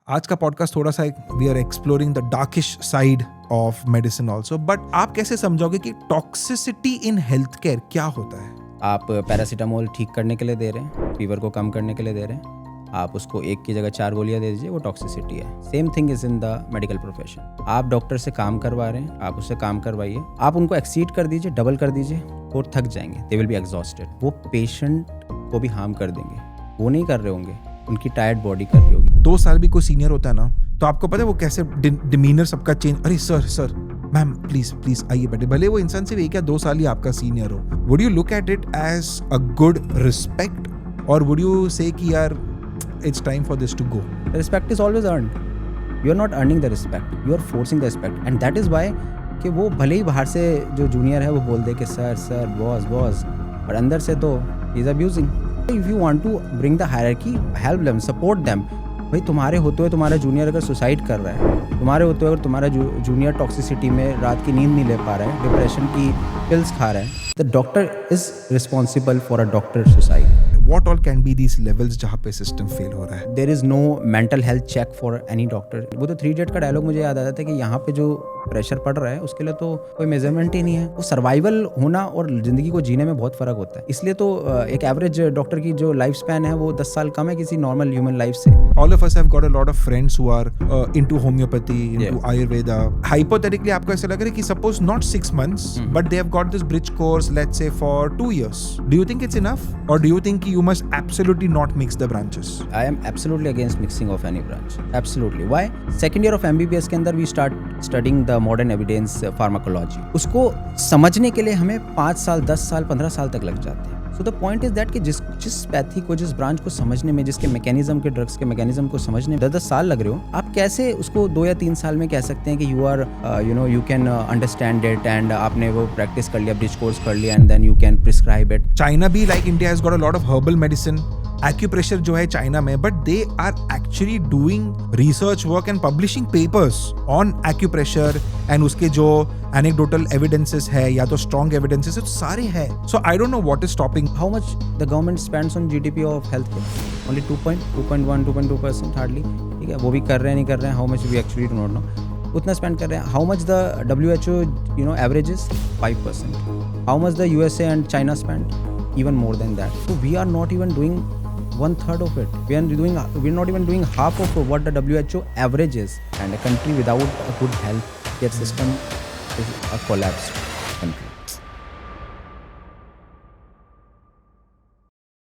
आज का पॉडकास्ट थोड़ा सा we are exploring the darkish side of medicine also, but आप कैसे समझोगे कि टॉक्सिसिटी इन हेल्थ केयर क्या होता है? आप पैरासीटामोल ठीक करने के लिए दे रहे हैं, फीवर को कम करने के लिए दे रहे हैं, आप उसको एक की जगह 4 गोलियां दे दीजिए, वो टॉक्सिसिटी है। Same thing is in the medical profession. आप डॉक्टर से काम करवा रहे हैं, आप उससे काम करवाइए, आप उनको एक्सीड कर दीजिए, डबल कर दीजिए, वो थक जाएंगे, दे विल बी एग्जॉस्टेड, वो पेशेंट को भी हार्म कर देंगे। वो नहीं कर रहे होंगे, उनकी टायर्ड बॉडी कर रही होगी। 2 साल भी कोई सीनियर होता है ना, तो आपको पता है वो कैसे डिमीनर सबका चेंज, अरे सर मैम प्लीज आइए बैठे, भले वो इंसान सिर्फ 1 या 2 साल ही आपका सीनियर हो। Would you look at it as a good respect और वुड यू से कि यार it's time for this to go? The respect is always earned. You are not earning the respect. You are forcing the respect. And that is why कि वो भले ही बाहर से जो junior है वो बोल दे कि सर बॉस, और अंदर से तो he is abusing. If you want to bring the hierarchy, help them, support them. भाई तुम्हारे होते हुए तुम्हारा जूनियर अगर सुसाइड कर रहा है, तुम्हारे होते हुए अगर तुम्हारा जूनियर टॉक्सिसिटी में रात की नींद नहीं ले पा रहा है, डिप्रेशन की पिल्स खा रहा है, the doctor is responsible for a doctor suicide. What all can be these levels जहाँ पे सिस्टम फेल हो रहा है? There is no mental health check for any doctor. वो तो 3 इडियट का डायलॉग मुझे याद आता था कि यहाँ पे जो प्रेशर पड़ रहा है उसके लिए तो कोई मेजरमेंट ही नहीं है। वो सर्वाइवल होना और जिंदगी को जीने में बहुत फर्क होता है। इसलिए तो एक एवरेज डॉक्टर की जो लाइफ स्पैन है वो 10 साल कम है किसी नॉर्मल ह्यूमन लाइफ से। All of us have got a lot of friends who are into homeopathy, into Ayurveda. Hypothetically, आपको ऐसा लग रहा है कि suppose not 6 months, but they have got this bridge course, let's say for 2 years. Do you think it's enough, or do you think you must absolutely not mix the branches? I am absolutely against mixing of any branch. Absolutely. Why? Second year of MBBS के अंदर we start studying the modern evidence pharmacology. उसको समझने के लिए हमें 5 साल, 10 साल, 15 साल तक लग जाते हैं। So the point is that कि जिस पैथी को, जिस ब्रांच को समझने में, जिसके मैकेनिज्म के ड्रग्स के मैकेनिज्म को समझने में 10 साल लग रहे हो, आप कैसे उसको 2 या 3 साल में कह सकते हैं कि you are you can understand it and आपने वो प्रैक्टिस कर लिया, ब्रिज कोर्स कर लिया and then you can prescribe it. China भी like India has got a lot of herbal medicine. Acupressure जो है चाइना में, but they are actually doing research work and publishing papers on acupressure and उसके जो anecdotal evidences है या तो strong evidences है, तो सारे हैं। So I don't know what is stopping. How much the government spends on GDP of healthcare? Only 2.1, 2.2% hardly. ठीक है, वो भी कर रहे हैं नहीं कर रहे हैं, how much we actually do not know. उतना स्पेंड कर रहे हैं। How much the WHO averages? 5%. How much the USA and China spend? Even more than that. So we are not even doing 1/3 of it. We're not even doing half of what the WHO average is. And a country without a good health care system is a collapse.